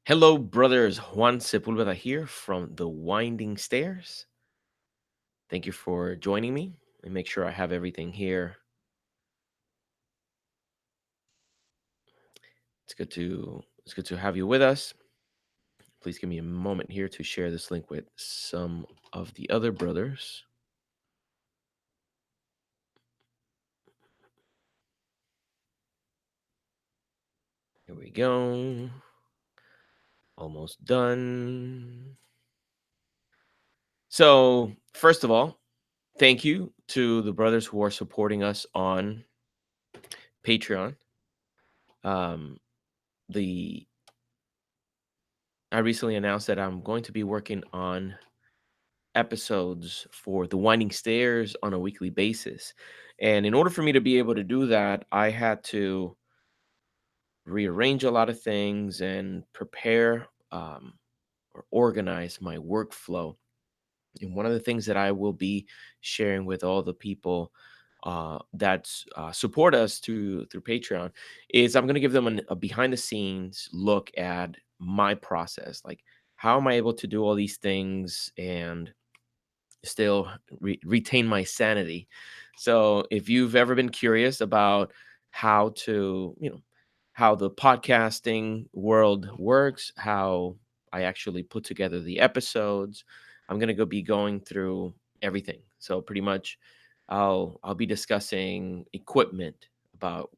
Hello, brothers. Juan Sepulveda here from the Winding Stairs. Thank you for joining me. And make sure I have everything here. It's good to have you with us. Please give me a moment here to share this link with some of the other brothers. Here we go. Almost done. So, first of all, thank you to the brothers who are supporting us on Patreon. Um, the I recently announced that I'm going to be working on episodes for the Winding Stairs on a weekly basis. And in order for me to be able to do that, I had to rearrange a lot of things and prepare or organize my workflow. And one of the things that I will be sharing with all the people that support us through Patreon is I'm going to give them a behind the scenes look at my process. Like, how am I able to do all these things and still retain my sanity? So if you've ever been curious about how to, how the podcasting world works, how I actually put together the episodes, I'm going to be going through everything. So pretty much I'll be discussing equipment, about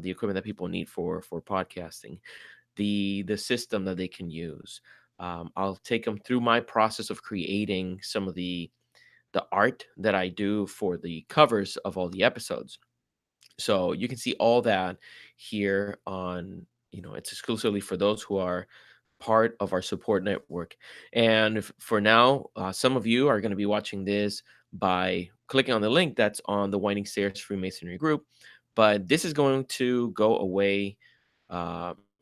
the equipment that people need for podcasting, the system that they can use. I'll take them through my process of creating some of the art that I do for the covers of all the episodes. So you can see all that here on, it's exclusively for those who are part of our support network. And for now, some of you are going to be watching this by clicking on the link that's on the Winding Stairs Freemasonry group. But this is going to go away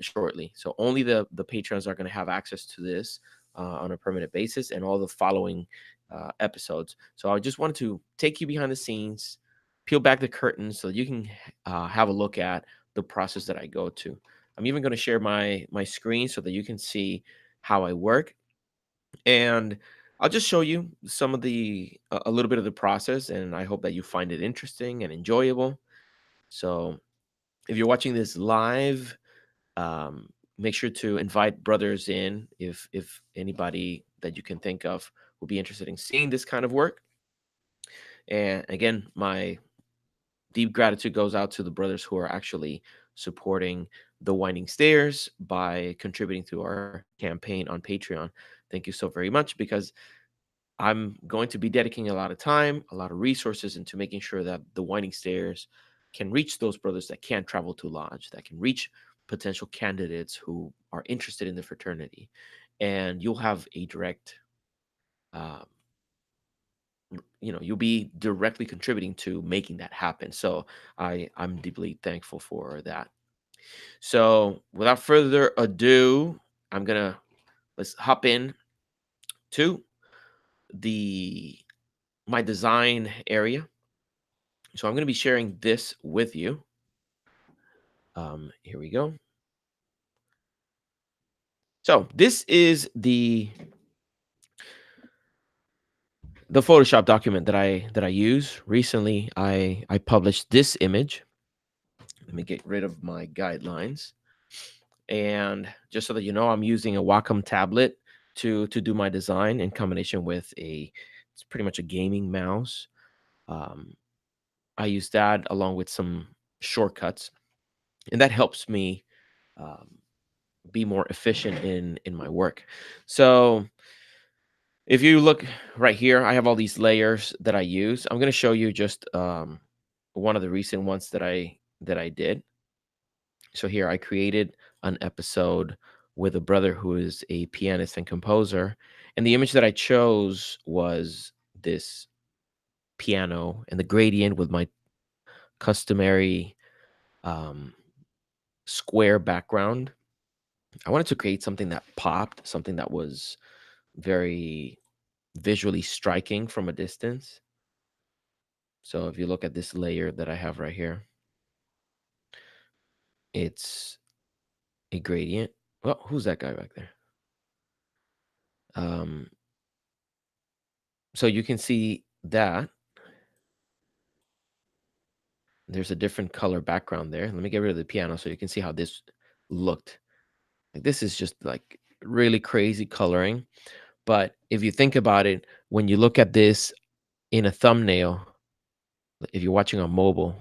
shortly. So only the patrons are going to have access to this on a permanent basis, and all the following episodes. So I just wanted to take you behind the scenes, peel back the curtains so you can have a look at the process that I go to. I'm even going to share my screen so that you can see how I work, and I'll just show you some of a little bit of the process, and I hope that you find it interesting and enjoyable. So if you're watching this live, make sure to invite brothers in if anybody that you can think of will be interested in seeing this kind of work. And again, my deep gratitude goes out to the brothers who are actually supporting the Winding Stairs by contributing to our campaign on Patreon. Thank you so very much, because I'm going to be dedicating a lot of time, a lot of resources into making sure that the Winding Stairs can reach those brothers that can't travel to lodge, that can reach potential candidates who are interested in the fraternity. And you'll have a direct, uh, you'll be directly contributing to making that happen. So I'm deeply thankful for that. So without further ado, let's hop in to the my design area. So I'm going to be sharing this with you. Here we go. So this is the Photoshop document that I use. Recently, I published this image. Let me get rid of my guidelines. And just so that you know, I'm using a Wacom tablet to do my design, in combination with it's pretty much a gaming mouse. Um, I use that along with some shortcuts, and that helps me um, be more efficient in my work. So if you look right here, I have all these layers that I use. I'm going to show you just one of the recent ones that I did. So here I created an episode with a brother who is a pianist and composer, and the image that I chose was this piano and the gradient with my customary um, square background. I wanted to create something that popped, something that was very visually striking from a distance. So if you look at this layer that I have right here, it's a gradient. Well, who's that guy back there? Um, so you can see that there's a different color background there. Let me get rid of the piano so you can see how this looked. Like this is just like really crazy coloring. But if you think about it, when you look at this in a thumbnail, if you're watching on mobile,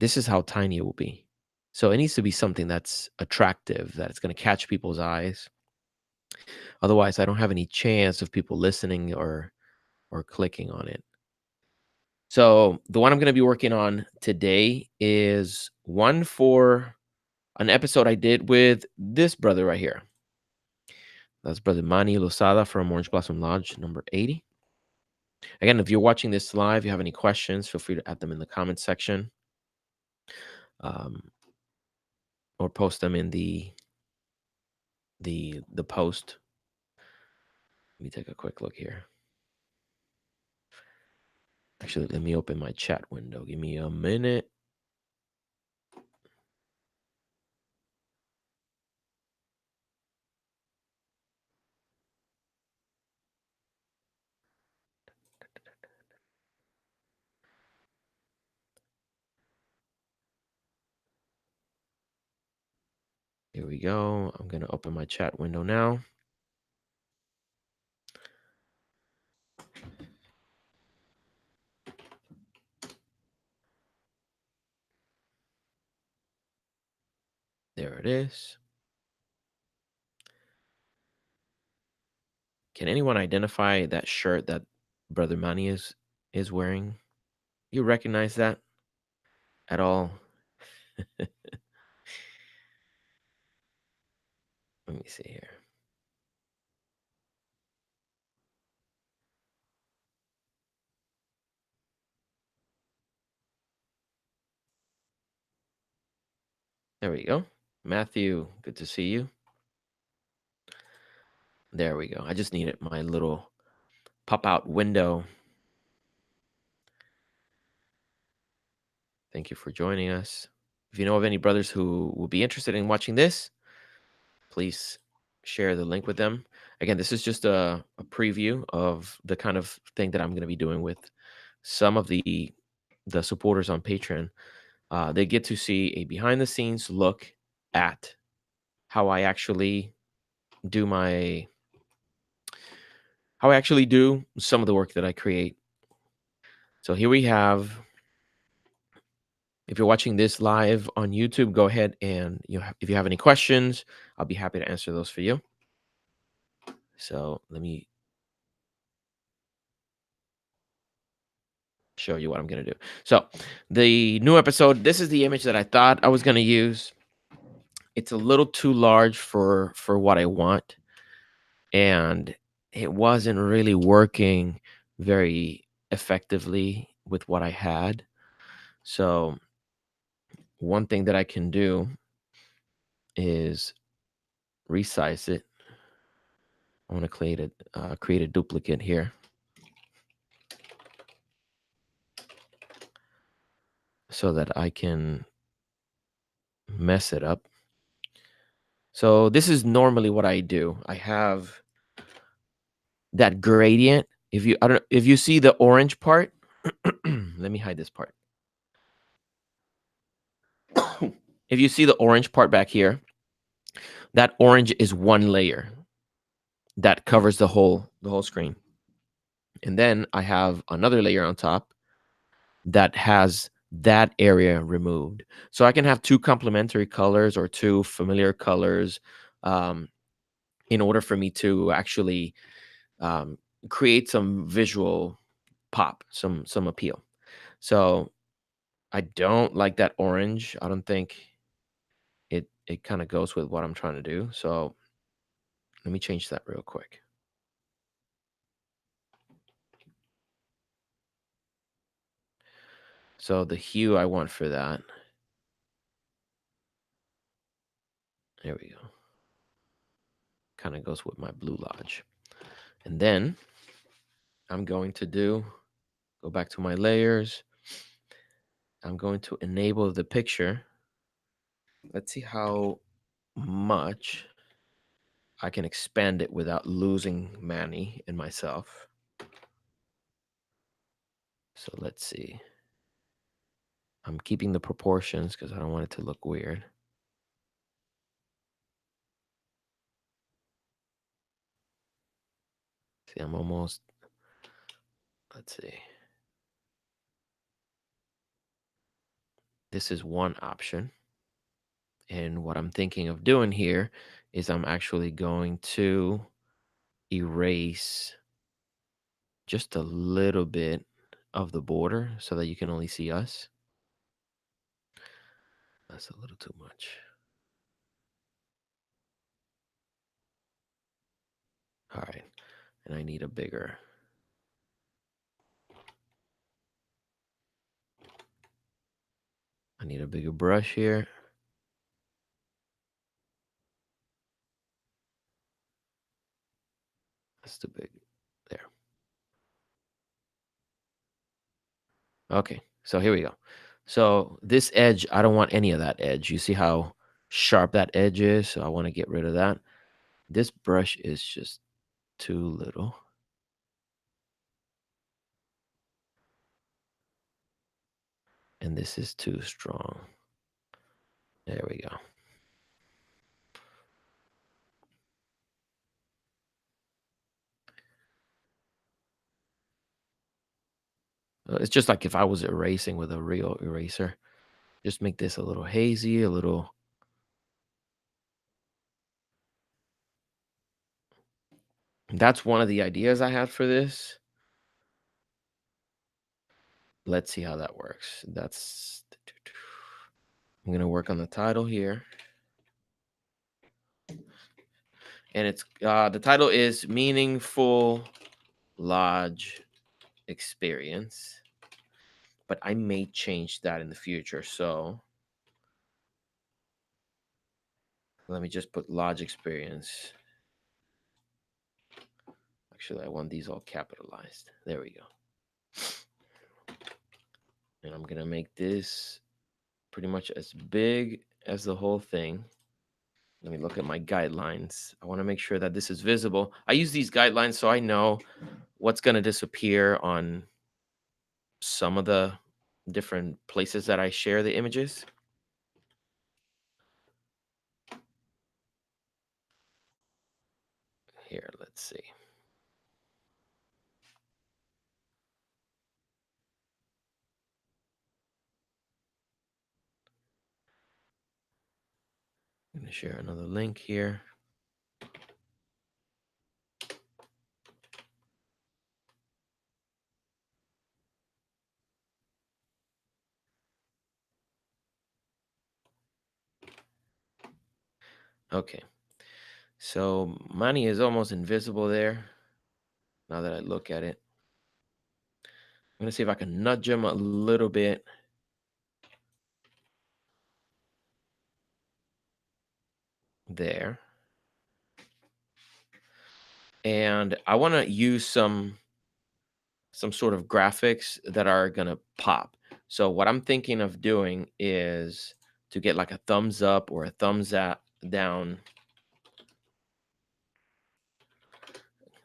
this is how tiny it will be. So it needs to be something that's attractive, that it's going to catch people's eyes. Otherwise, I don't have any chance of people listening or clicking on it. So the one I'm going to be working on today is one for an episode I did with this brother right here. That's Brother Manny Losada from Orange Blossom Lodge, number 80. Again, if you're watching this live, you have any questions, feel free to add them in the comment section, um, or post them in the post. Let me take a quick look here. Actually, let me open my chat window. Give me a minute. Here we go. I'm going to open my chat window now. There it is. Can anyone identify that shirt that Brother Manny is wearing? You recognize that at all? Let me see here. There we go. Matthew, good to see you. There we go. I just needed my little pop-out window. Thank you for joining us. If you know of any brothers who will be interested in watching this, please share the link with them. Again, this is just a preview of the kind of thing that I'm going to be doing with some of the supporters on Patreon. They get to see a behind-the-scenes look at how I actually do some of the work that I create. So here we have, if you're watching this live on YouTube, go ahead and if you have any questions, I'll be happy to answer those for you. So let me show you what I'm going to do. So the new episode, this is the image that I thought I was going to use. It's a little too large for what I want, and it wasn't really working very effectively with what I had. So one thing that I can do is resize it. I want to create a duplicate here so that I can mess it up. So this is normally what I do. I have that gradient. If you see the orange part, let me hide this part. If you see the orange part back here, that orange is one layer that covers the whole screen. And then I have another layer on top that has that area removed. So I can have two complementary colors or two familiar colors, um, in order for me to actually um, create some visual pop, some appeal. So I don't like that orange. I don't think it kind of goes with what I'm trying to do. So let me change that real quick. So the hue I want for that, there we go. Kind of goes with my blue lodge. And then I'm going to go back to my layers. I'm going to enable the picture. Let's see how much. I can expand it without losing Manny in myself. So let's see. I'm keeping the proportions because I don't want it to look weird. See, I'm almost, let's see. This is one option. And what I'm thinking of doing here is I'm actually going to erase just a little bit of the border so that you can only see us. That's a little too much. All right. And I need a bigger. I need a bigger brush here. That's too big. There. Okay. So here we go. So this edge, I don't want any of that edge. You see how sharp that edge is? So I want to get rid of that. This brush is just too little. And this is too strong. There we go. It's just like if I was erasing with a real eraser. Just make this a little hazy, a little. That's one of the ideas I had for this. Let's see how that works. I'm going to work on the title here. And it's the title is Meaningful Lodge Experience. But I may change that in the future. So let me just put Lodge Experience. Actually, I want these all capitalized. There we go. And I'm going to make this pretty much as big as the whole thing. Let me look at my guidelines. I want to make sure that this is visible. I use these guidelines so I know what's going to disappear on some of the different places that I share the images. Here, let's see. I'm going to share another link here. Okay. So money is almost invisible there. Now that I look at it, I'm going to see if I can nudge him a little bit. There. And I want to use some sort of graphics that are going to pop. So what I'm thinking of doing is to get like a thumbs up or a thumbs down,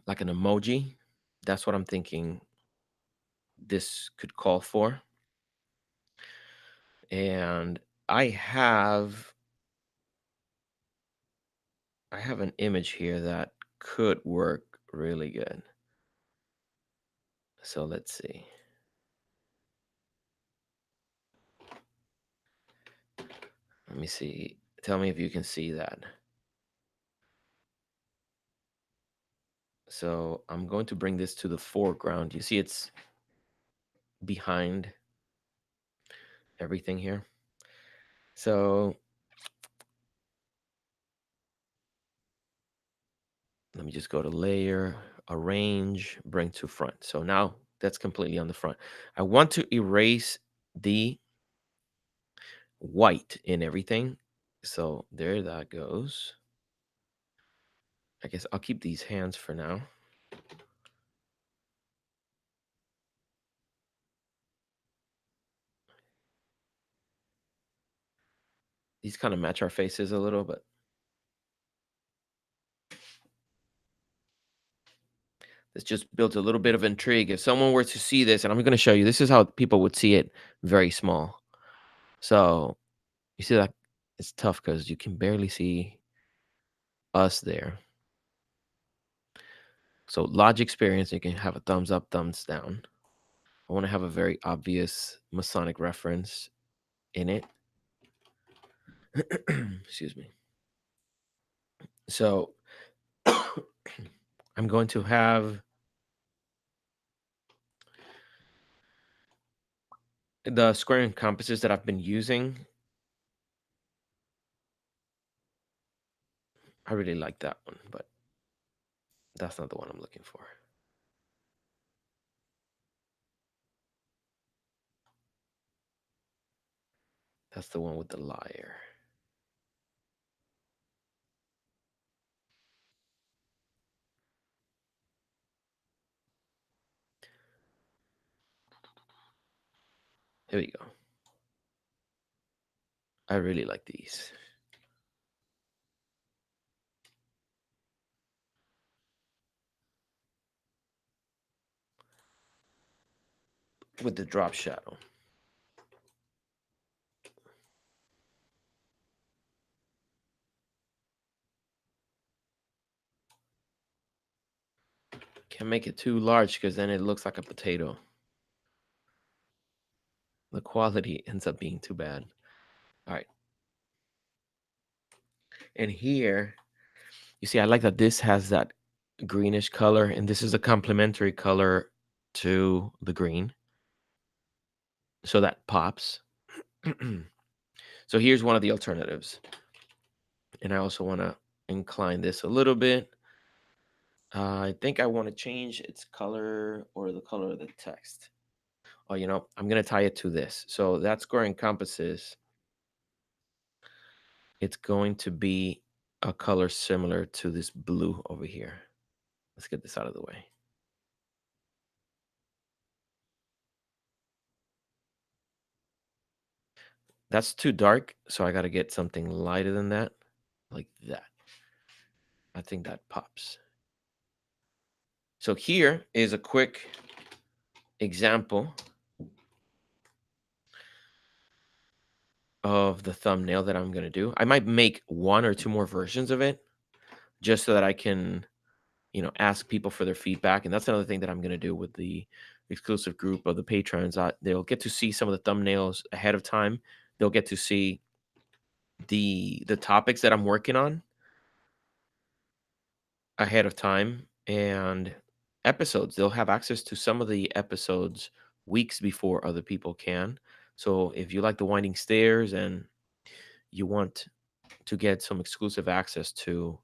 like an emoji. That's what I'm thinking this could call for. And I have an image here that could work really good. So let's see. Let me see. Tell me if you can see that. So I'm going to bring this to the foreground. You see it's behind everything here. So let me just go to layer, arrange, bring to front. So now that's completely on the front. I want to erase the white in everything. So there that goes. I guess I'll keep these hands for now. These kind of match our faces a little, but It's just built a little bit of intrigue. If someone were to see this, and I'm gonna show you, this is how people would see it very small. So you see that it's tough because you can barely see us there. So large experience, you can have a thumbs up, thumbs down. I want to have a very obvious Masonic reference in it. Excuse me. So I'm going to have the square and compasses that I've been using. I really like that one, but that's not the one I'm looking for. That's the one with the liar. Here we go. I really like these with the drop shadow. Can't make it too large because then it looks like a potato. The quality ends up being too bad. All right. And here, you see, I like that this has that greenish color, and this is a complementary color to the green. So that pops. So here's one of the alternatives. And I also want to incline this a little bit. I think I want to change its color or the color of the text. Oh, I'm going to tie it to this. So that square encompasses, it's going to be a color similar to this blue over here. Let's get this out of the way. That's too dark, so I got to get something lighter than that, like that. I think that pops. So here is a quick example of the thumbnail that I'm going to do. I might make one or two more versions of it just so that I can, ask people for their feedback. And that's another thing that I'm going to do with the exclusive group of the patrons. They'll get to see some of the thumbnails ahead of time. They'll get to see the topics that I'm working on ahead of time, and episodes. They'll have access to some of the episodes weeks before other people can. So if you like the winding stairs and you want to get some exclusive access to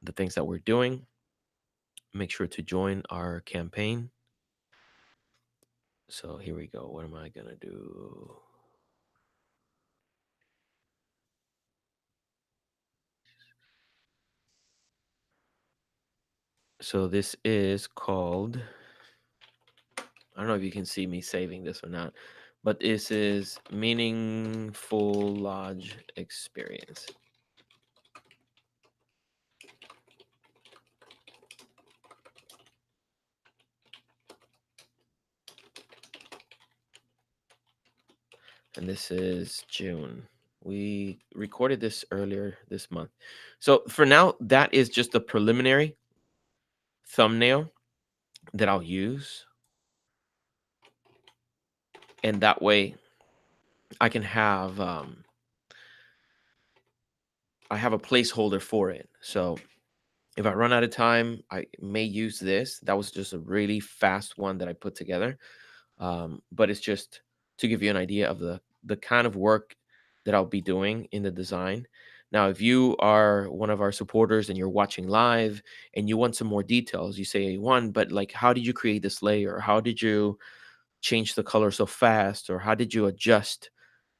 the things that we're doing, make sure to join our campaign. So here we go. What am I going to do? So this is called, I don't know if you can see me saving this or not, but this is Meaningful Lodge Experience. And this is June. We recorded this earlier this month. So for now, that is just a preliminary thumbnail that I'll use. And that way I can have I have a placeholder for it. So if I run out of time, I may use this. That was just a really fast one that I put together. But it's just to give you an idea of the kind of work that I'll be doing in the design. Now, if you are one of our supporters and you're watching live and you want some more details, you say one, but like, how did you create this layer? How did you change the color so fast? Or how did you adjust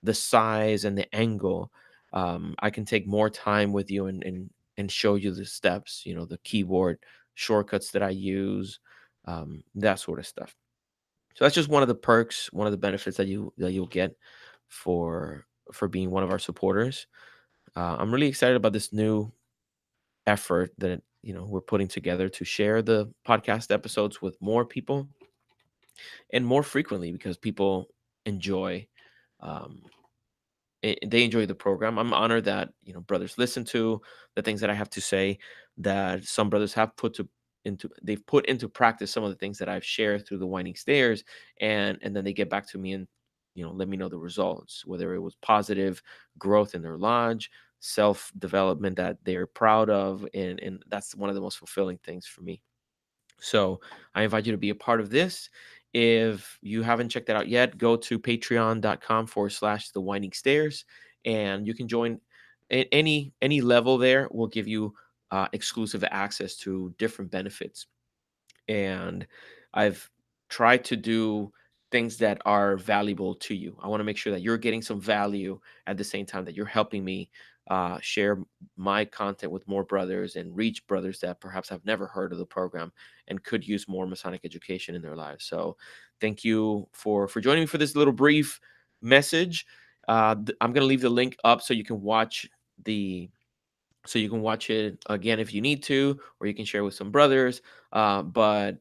the size and the angle? I can take more time with you and show you the steps, the keyboard shortcuts that I use, that sort of stuff. So that's just one of the perks, one of the benefits that you'll get for being one of our supporters. I'm really excited about this new effort that we're putting together to share the podcast episodes with more people and more frequently because people enjoy um, they enjoy the program. I'm honored that brothers listen to the things that I have to say. That some brothers have they've put into practice some of the things that I've shared through the winding stairs, and then they get back to me and let me know the results, whether it was positive growth in their lodge, self development that they're proud of, and that's one of the most fulfilling things for me. So I invite you to be a part of this. If you haven't checked that out yet, go to patreon.com/the winding stairs and you can join any level there will give you exclusive access to different benefits. And I've tried to do things that are valuable to you. I want to make sure that you're getting some value at the same time that you're helping me share my content with more brothers and reach brothers that perhaps have never heard of the program and could use more Masonic education in their lives. So, thank you for joining me for this little brief message. I'm going to leave the link up the so you can watch it again if you need to, or you can share with some brothers. But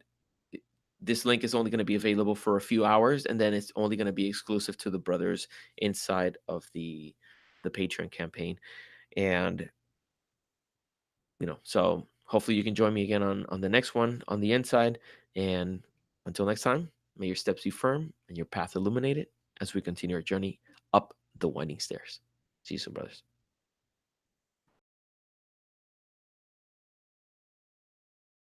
this link is only going to be available for a few hours, and then it's only going to be exclusive to the brothers inside of the Patreon campaign. And so hopefully you can join me again on the next one on the inside. And until next time, may your steps be firm and your path illuminated as we continue our journey up the winding stairs. See you soon, brothers.